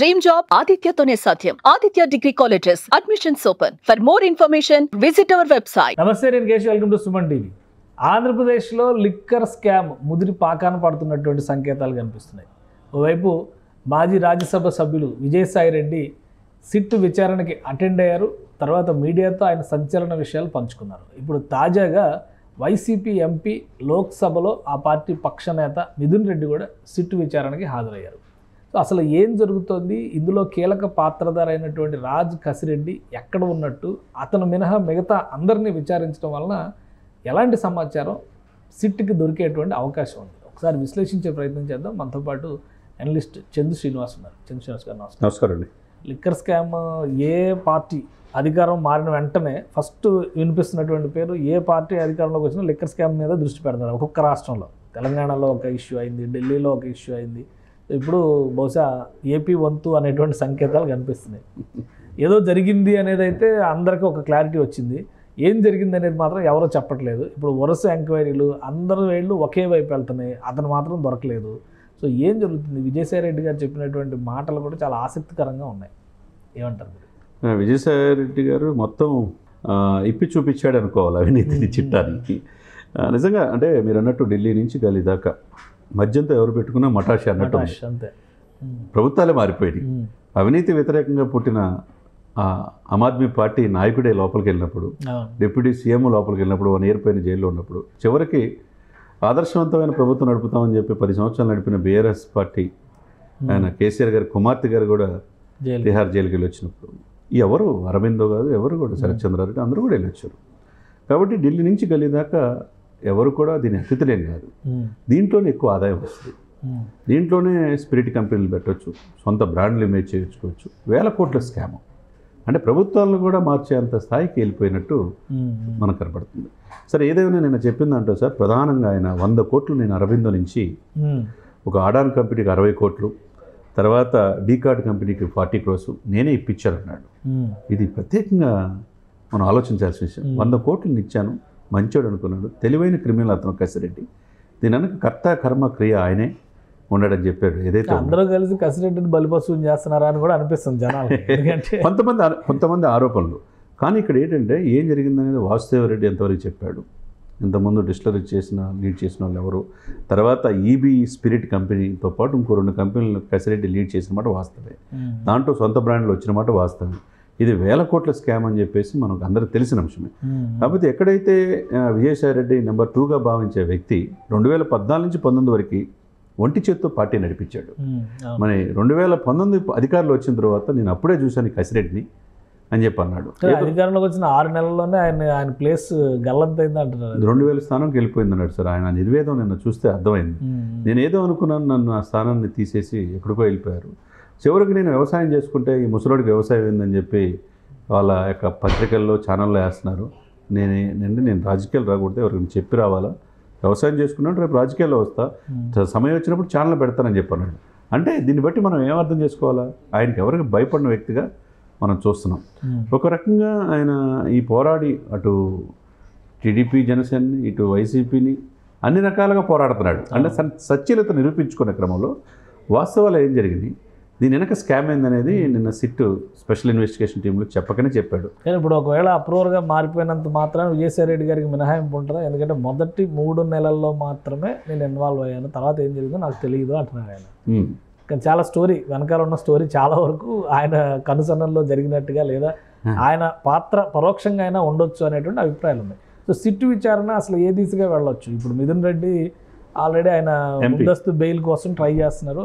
Dream job ఆదిత్యతోనే సాధ్యం. Aditya degree colleges admissions open. For more information visit our website. నమస్తే, నేను Keshav. Welcome to Suman TV. ఆంధ్రప్రదేశ్లో liquor scam ముదిరి పాకాన పడుతున్నటువంటి సంకేతాలు కనిపిస్తున్నాయి. ఓవైపు మాజీ రాజ్యసభ సభ్యులు విజయసాయి రెడ్డి సిట్ విచారణకి అటెండ్ అయ్యారు. తర్వాత మీడియాతో ఆయన సంచలన విషయాలు పంచుకున్నారు. ఇప్పుడు తాజాగా వైసీపీ ఎంపీ లోక్సభలో ఆ పార్టీ పక్ష నేత మిథున్ రెడ్డి కూడా సిట్ విచారణకి హాజరయ్యారు. సో అసలు ఏం జరుగుతోంది, ఇందులో కీలక పాత్రధార అయినటువంటి రాజ్ కసిరెడ్డి ఎక్కడ ఉన్నట్టు, అతను మినహా మిగతా అందరినీ విచారించడం వలన ఎలాంటి సమాచారం సిట్కి దొరికేటువంటి అవకాశం ఉంది, ఒకసారి విశ్లేషించే ప్రయత్నం చేద్దాం. మనతో పాటు అనలిస్ట్ చందు శ్రీనివాస్ ఉన్నారు. చందు శ్రీనివాస్ గారు నమస్కారం అండి. లిక్కర్ స్కామ్ ఏ పార్టీ అధికారం మారిన వెంటనే ఫస్ట్ వినిపిస్తున్నటువంటి పేరు, ఏ పార్టీ అధికారంలోకి వచ్చినా లిక్కర్ స్కామ్ మీద దృష్టి పెడతారు. ఒక్కొక్క రాష్ట్రంలో తెలంగాణలో ఒక ఇష్యూ అయింది, ఢిల్లీలో ఒక ఇష్యూ అయింది. ఇప్పుడు బహుశా ఏపీ వంతు అనేటువంటి సంకేతాలు కనిపిస్తున్నాయి. ఏదో జరిగింది అనేది అయితే అందరికీ ఒక క్లారిటీ వచ్చింది. ఏం జరిగింది అనేది మాత్రం ఎవరో చెప్పట్లేదు. ఇప్పుడు వరుస ఎంక్వైరీలు, అందరు వేళ్ళు ఒకే వైపు వెళ్తున్నాయి, అతను మాత్రం దొరకలేదు. సో ఏం జరుగుతుంది? విజయసాయి రెడ్డి గారు చెప్పినటువంటి మాటలు కూడా చాలా ఆసక్తికరంగా ఉన్నాయి. ఏమంటారు మీరు? విజయసాయి రెడ్డి గారు మొత్తం ఇప్పి చూపించాడు అనుకోవాలి అవినీతిని చిట్టానికి. నిజంగా అంటే మీరు అన్నట్టు ఢిల్లీ నుంచి గల్లీ దాకా మధ్యంతో ఎవరు పెట్టుకున్నా మటాషి అన్నట్టు అంతే. ప్రభుత్వాలే మారిపోయాయి. అవినీతి వ్యతిరేకంగా పుట్టిన ఆమ్ ఆద్మీ పార్టీ నాయకుడే లోపలికి వెళ్ళినప్పుడు, డిప్యూటీ సీఎం లోపలికి వెళ్ళినప్పుడు, 1 ఇయర్ పైన జైల్లో ఉన్నప్పుడు, చివరికి ఆదర్శవంతమైన ప్రభుత్వం నడుపుతామని చెప్పి 10 సంవత్సరాలు నడిపిన బీఆర్ఎస్ పార్టీ ఆయన కేసీఆర్ గారి కుమార్తె గారు కూడా తిహార్ జైలుకి వెళ్ళి వచ్చినప్పుడు ఎవరు అరవిందో కాదు, ఎవరు కూడా శరత్ చంద్రారెడ్డి అందరూ కూడా వెళ్ళొచ్చారు. కాబట్టి ఢిల్లీ నుంచి గల్లీ దాకా ఎవరు కూడా దీని అతిథులేం కాదు. దీంట్లోనే ఎక్కువ ఆదాయం వస్తుంది. దీంట్లోనే స్పిరిట్ కంపెనీలు పెట్టవచ్చు, సొంత బ్రాండ్లు ఇమేజ్ చేయించుకోవచ్చు. 1000 కోట్ల స్కామ్ అంటే ప్రభుత్వాలను కూడా మార్చేంత స్థాయికి వెళ్ళిపోయినట్టు మనకు కనపడుతుంది. సరే, ఏదైనా నేను చెప్పిందంటే సార్, ప్రధానంగా ఆయన 100 కోట్లు నేను అరవిందో నుంచి, ఒక ఆడాన్ కంపెనీకి 60 కోట్లు, తర్వాత డీకార్డ్ కంపెనీకి 40 crores నేనే ఇప్పించానన్నాడు. ఇది ప్రత్యేకంగా మనం ఆలోచించాల్సిన విషయం. 100 కోట్లు ఇచ్చాను, మంచోడు అనుకున్నాడు, తెలివైన క్రిమినల్ అతను కసిరెడ్డి. దీని వెనక కర్త కర్మ క్రియ ఆయనే ఉన్నాడని చెప్పాడు. ఏదైతే అందరూ కలిసి కసిరెడ్డిని బలిపశువుని చేస్తున్నారా అని కూడా అనిపిస్తుంది జనాలు. కొంతమంది ఆరోపణలు. కానీ ఇక్కడ ఏంటంటే ఏం జరిగిందనేది వాసుదేవ రెడ్డి ఎంతవరకు చెప్పాడు. ఇంతకుముందు డిస్టిలరీ లీడ్ చేసిన వాళ్ళు ఎవరు, తర్వాత ఈబీ స్పిరిట్ కంపెనీతో పాటు ఇంకో 2 కంపెనీలు కసిరెడ్డి లీడ్ చేసిన మాట వాస్తవే. దాంట్లో సొంత బ్రాండ్లు వచ్చిన మాట వాస్తవే. ఇది 1000 కోట్ల స్కామ్ అని చెప్పేసి మనకు అందరికి తెలిసిన అంశమే. కాకపోతే ఎక్కడైతే విజయసాయి రెడ్డి నెంబర్ 2గా భావించే వ్యక్తి 2014 నుంచి 19 వరకు ఒంటి చేత్తో పార్టీ నడిపించాడు. మరి 2019 అధికారులు వచ్చిన తర్వాత నేను అప్పుడే చూశాను కసిరెడ్డిని అని చెప్పి అన్నాడు. అధికారంలోకి వచ్చిన 6 నెలల్లోనే ఆయన ప్లేస్ గల్లంతైంది అంటున్నారు. 2000 స్థానంకి వెళ్ళిపోయింది అన్నాడు సార్. ఆయన నిర్వేదం నిన్న చూస్తే అర్థమైంది. నేను ఏదో అనుకున్నాను, నన్ను ఆ స్థానాన్ని తీసేసి ఎక్కడికో వెళ్ళిపోయారు. చివరికి నేను వ్యవసాయం చేసుకుంటే ఈ ముసలోడికి వ్యవసాయం ఏందని చెప్పి వాళ్ళ యొక్క పత్రికల్లో ఛానల్లో వేస్తున్నారు. నేను రాజకీయాలు రాకూడదు, ఎవరికి చెప్పి రావాలా, వ్యవసాయం చేసుకున్నాడు, రేపు రాజకీయాల్లో వస్తా, సమయం వచ్చినప్పుడు ఛానల్ పెడతానని చెప్పన్నాడు. అంటే దీన్ని బట్టి మనం ఏమర్థం చేసుకోవాలా? ఆయనకి ఎవరికి భయపడిన వ్యక్తిగా మనం చూస్తున్నాం. ఒక రకంగా ఆయన ఈ పోరాడి అటు టీడీపీ జనసేనని, ఇటు వైసీపీని అన్ని రకాలుగా పోరాడుతున్నాడు. అంటే సత్యలత నిరూపించుకునే క్రమంలో వాస్తవాలు ఏం జరిగింది, దీని వెనక స్కామ్ ఏందనేది నిన్న సిట్ స్పెషల్ ఇన్వెస్టిగేషన్ టీంలో చెప్పకనే చెప్పాడు. కానీ ఇప్పుడు ఒకవేళ అప్రూవర్గా మారిపోయినంత మాత్రాన విజయసాయి రెడ్డి గారికి మినహాయింపు ఉంటుందా? ఎందుకంటే మొదటి 3 నెలల్లో మాత్రమే నేను ఇన్వాల్వ్ అయ్యాను, తర్వాత ఏం జరిగిందో నాకు తెలియదు అంటున్నారు ఆయన. కానీ చాలా స్టోరీ వెనకాల ఉన్న స్టోరీ చాలా వరకు ఆయన కనుసన్నల్లో జరిగినట్టుగా, లేదా ఆయన పాత్ర పరోక్షంగా అయినా ఉండొచ్చు అనేటువంటి అభిప్రాయాలు ఉన్నాయి. సో సిట్ విచారణ అసలు ఏ దిశగా వెళ్ళొచ్చు? ఇప్పుడు మిథున్ రెడ్డి ఆల్రెడీ ఆయన ముందస్తు బెయిల్ కోసం ట్రై చేస్తున్నారు,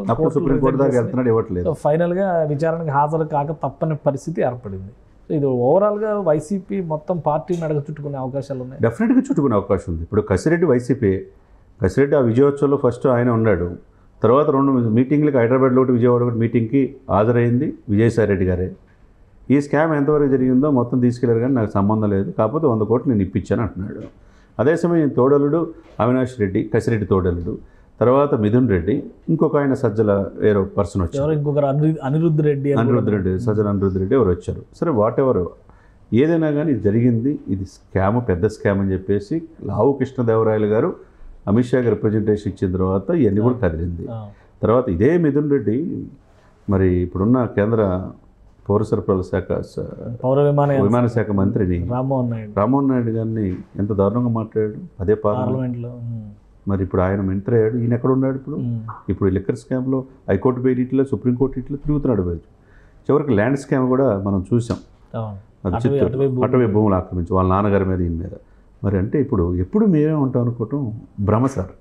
ఫైనల్ గా విచారణకు హాజరు కాక తప్పని పరిస్థితి ఏర్పడింది. సో ఇది ఓవరాల్గా వైసీపీ మొత్తం పార్టీని అడగ చుట్టుకునే అవకాశాలు ఉన్నాయి. డెఫినెట్గా చుట్టుకునే అవకాశం ఉంది. ఇప్పుడు కసిరెడ్డి వైసీపీ, కసిరెడ్డి ఆ విజయోత్సవంలో ఫస్ట్ ఆయన ఉన్నాడు. తర్వాత 2 మీటింగ్లకి హైదరాబాద్లో ఒకటి, విజయవాడ ఒకటి మీటింగ్కి హాజరైంది విజయసాయి రెడ్డి గారే. ఈ స్కామ్ ఎంతవరకు జరిగిందో మొత్తం తీసుకెళ్లారు, కానీ నాకు సంబంధం లేదు, కాకపోతే 100 కోట్లు నేను ఇప్పించాను అంటున్నాడు. అదే సమయం తోడలుడు అవినాష్ రెడ్డి, కసిరెడ్డి తోడలుడు, తర్వాత మిథున్ రెడ్డి, ఇంకొక ఆయన సజ్జల వేరే పర్సన్ వచ్చారు, ఇంకొకరు అనిరుద్ధ్ రెడ్డి, సజ్జల అనిరుద్ధ్ రెడ్డి ఎవరు వచ్చారు. సరే, వాట్ ఎవర్ ఏదైనా కానీ ఇది జరిగింది, ఇది స్కామ్, పెద్ద స్కామ్ అని చెప్పేసి లావు కృష్ణదేవరాయలు గారు అమిత్ షా గారు రిప్రజెంటేషన్ ఇచ్చిన తర్వాత ఇవన్నీ కూడా కదిలింది. తర్వాత ఇదే మిథున్ రెడ్డి మరి ఇప్పుడున్న కేంద్ర పౌర సరఫరాల శాఖ విమాన శాఖ మంత్రిని రామ్మోహన్ నాయుడు గారిని ఎంత దారుణంగా మాట్లాడాడు అదే పార్లమెంట్లో. మరి ఇప్పుడు ఆయన మంత్రి అయ్యాడు, ఈయన ఎక్కడ ఉన్నాడు ఇప్పుడు లిక్కర్ స్కామ్లో హైకోర్టు బెయిల్ ఇట్లా సుప్రీంకోర్టు ఇట్లా తిరుగుతున్నాడు. చివరికి ల్యాండ్ స్కామ్ కూడా మనం చూసాం, అది చిత్తూరు అటవీ భూములు ఆక్రమించి వాళ్ళ నాన్నగారి మీద ఈయన మీద. మరి అంటే ఎప్పుడు మేమే ఉంటాం అనుకోవటం భ్రమ సార్.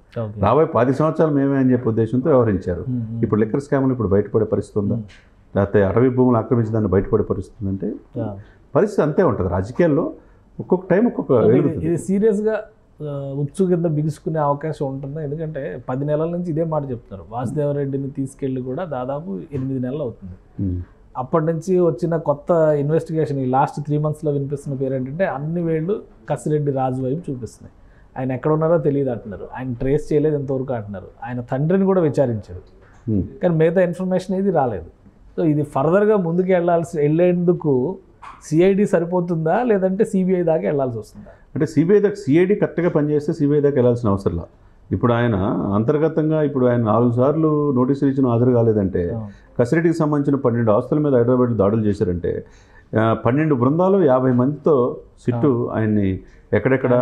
రాబోయే 10 సంవత్సరాలు మేమే అని చెప్పే ఉద్దేశంతో వ్యవహరించారు. ఇప్పుడు లిక్కర్ స్కామ్లు ఇప్పుడు బయటపడే పరిస్థితి ఉందా, లేకపోతే అటవీ భూములు ఆక్రమించి దాన్ని బయటపడే పరిస్థితి అంటే పరిస్థితి అంతే ఉంటుంది. రాజకీయాల్లో ఒక్కొక్క టైం ఒక్కొక్క ఇది సీరియస్గా ఉచ్చు కింద బిగుసుకునే అవకాశం ఉంటుంది. ఎందుకంటే 10 నెలల నుంచి ఇదే మాట చెప్తున్నారు. వాసుదేవరెడ్డిని తీసుకెళ్ళి కూడా దాదాపు 8 నెలలు అవుతుంది. అప్పటి నుంచి వచ్చిన కొత్త ఇన్వెస్టిగేషన్ ఈ లాస్ట్ 3 monthsలో వినిపిస్తున్న పేరు ఏంటంటే అన్ని వేళ్ళు కసిరెడ్డి రాజు వైపు చూపిస్తున్నాయి. ఆయన ఎక్కడ ఉన్నారో తెలియదు అంటున్నారు, ఆయన ట్రేస్ చేయలేదు ఎంతవరకు అంటున్నారు, ఆయన తండ్రిని కూడా విచారించారు కానీ మిగతా ఇన్ఫర్మేషన్ ఇది రాలేదు. సో ఇది ఫర్దర్గా ముందుకు వెళ్ళేందుకు సిఐడి సరిపోతుందా లేదంటే సిబిఐ దాకా వెళ్ళాల్సి వస్తుందా? అంటే సిఐడి కరెక్ట్గా పనిచేస్తే సిబిఐ దాకా వెళ్ళాల్సిన అవసరం లేదు. ఇప్పుడు ఆయన అంతర్గతంగా ఆయన 4 సార్లు నోటీసులు ఇచ్చిన హాజరు కాలేదంటే, కసిరెడ్డికి సంబంధించిన 12 ఆస్తుల మీద హైదరాబాద్లో దాడులు చేశారంటే 12 బృందాలు 50 మందితో సిట్టు ఆయన్ని ఎక్కడెక్కడ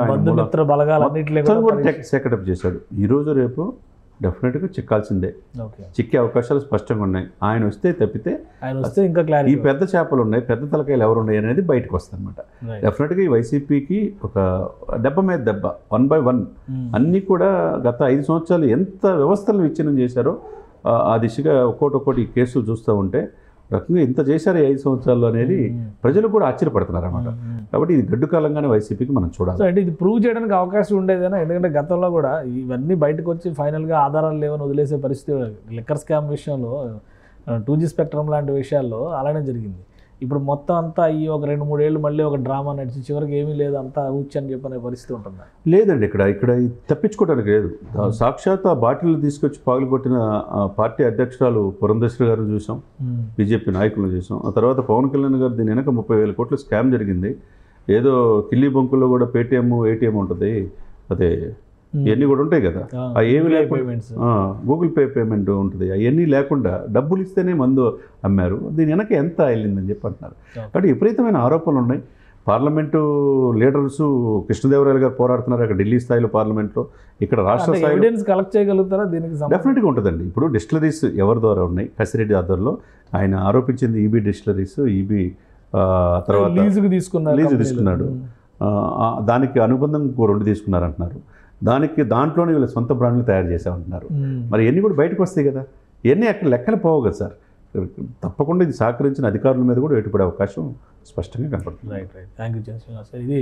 సెటప్ చేశాడు. ఈరోజు రేపు డెఫినెట్గా చిక్కాల్సిందే, చిక్కే అవకాశాలు స్పష్టంగా ఉన్నాయి. ఆయన వస్తే తప్పితే ఇంకా ఈ పెద్ద చేపలు ఉన్నాయి, పెద్ద తలకాయలు ఎవరు ఉన్నాయి అనేది బయటకు వస్తుంది అనమాట. డెఫినెట్గా ఈ వైసీపీకి ఒక దెబ్బ మీద దెబ్బ 1 by 1 అన్నీ కూడా గత 5 సంవత్సరాలు ఎంత వ్యవస్థలను విచ్ఛిన్నం చేశారో ఆ దిశగా ఒక్కొక్కటి కేసులు చూస్తూ ఉంటే రకంగా ఇంత చేశారు 5 సంవత్సరాలు అనేది ప్రజలు కూడా ఆశ్చర్యపడుతున్నారు అన్నమాట. కాబట్టి ఇది గడ్డు కాలంగానే వైసీపీకి మనం చూడాలి. అంటే ఇది ప్రూవ్ చేయడానికి అవకాశం ఉండేదేనా? ఎందుకంటే గతంలో కూడా ఇవన్నీ బయటకు వచ్చి ఫైనల్గా ఆధారాలు లేవని వదిలేసే పరిస్థితి లిక్కర్ స్కామ్ విషయంలో 2G స్పెక్ట్రమ్ లాంటి విషయాల్లో అలానే జరిగింది. ఇప్పుడు మొత్తం అంతా ఈ ఒక 2-3 ఏళ్ళు మళ్ళీ ఒక డ్రామా నడిచి చివరికి ఏమీ లేదు అంతా ఊచి అని చెప్పనే పరిస్థితి ఉంటుందా? లేదండి, ఇక్కడ తప్పించుకోవడానికి లేదు. సాక్షాత్ ఆ బాటిల్ తీసుకొచ్చి పగలగొట్టిన పార్టీ అధ్యక్షురాలు పురంధేశ్వరి గారు చూసాం, బీజేపీ నాయకులను చూసాం. ఆ తర్వాత పవన్ కళ్యాణ్ గారు దీని వెనక 30,000 కోట్ల స్కామ్ జరిగింది. ఏదో కిల్లీ బంకుల్లో కూడా పేటీఎం ఏటీఎం ఉంటుంది, అదే ఇవన్నీ కూడా ఉంటాయి కదా, ఏమి లేకుండా గూగుల్ పే పేమెంట్ ఉంటుంది, అవన్నీ లేకుండా డబ్బులు ఇస్తేనే మందు అమ్మారు. దీని వెనక ఎంత వెళ్ళిందని చెప్పి అంటున్నారు. కాబట్టి విపరీతమైన ఆరోపణలు ఉన్నాయి. పార్లమెంటు లీడర్స్ కృష్ణదేవరాయలు గారు పోరాడుతున్నారు అక్కడ ఢిల్లీ స్థాయిలో పార్లమెంట్లో, ఇక్కడ రాష్ట్ర స్థాయిలో కలెక్ట్ చేయగలుగుతారా? దీనికి డెఫినెట్గా ఉంటుందండి. ఇప్పుడు డిస్టిలరీస్ ఎవరి ద్వారా ఉన్నాయి? కసిరెడ్డి ఆధ్వర్యంలో ఆయన ఆరోపించింది ఈబీ డిస్టిలరీస్, ఈబీ తర్వాత లీజు తీసుకున్నాడు, దానికి అనుబంధం 2 తీసుకున్నారంటున్నారు. దాంట్లోనే వీళ్ళ సొంత బ్రాండ్లు తయారు చేసామంటున్నారు. మరి ఇవన్నీ కూడా బయటకు వస్తాయి కదా, ఇవన్నీ అక్కడ లెక్కలు పోవు కదా సార్. తప్పకుండా ఇది సహకరించిన అధికారుల మీద కూడా ఎటుపడే అవకాశం స్పష్టంగా కనపడుతుంది. రైట్. Thank you sir. ఇది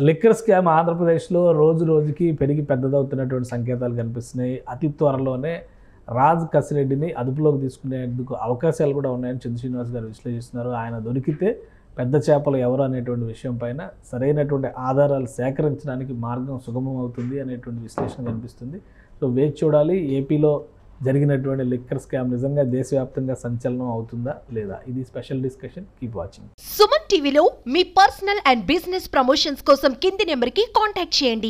లిక్కర్ స్కామ్ ఆంధ్రప్రదేశ్లో రోజు రోజుకి పెరిగి పెద్దదవుతున్నటువంటి సంకేతాలు కనిపిస్తున్నాయి. అతి త్వరలోనే రాజ్ కసిరెడ్డిని అదుపులోకి తీసుకునేందుకు అవకాశాలు కూడా ఉన్నాయని చంద్ర శ్రీనివాస్ గారు విశ్లేషిస్తున్నారు. ఆయన దొరికితే పెద్ద చేపలు ఎవరు అనేటువంటి విషయం పైన సరైనటువంటి ఆధారాలు సేకరించడానికి మార్గం సుగమం అవుతుంది అనేటువంటి విశ్లేషణ కనిపిస్తుంది. సో వేచి చూడాలి, ఏపీలో జరిగినటువంటి లిక్కర్ స్కామ్ నిజంగా దేశవ్యాప్తంగా సంచలనం అవుతుందా లేదా? ఇది special discussion. Keep watching. Suman టీవీలో మీ పర్సనల్ అండ్ బిజినెస్ ప్రమోషన్స్ కోసం కింది నెంబర్కి కాంటాక్ట్ చేయండి.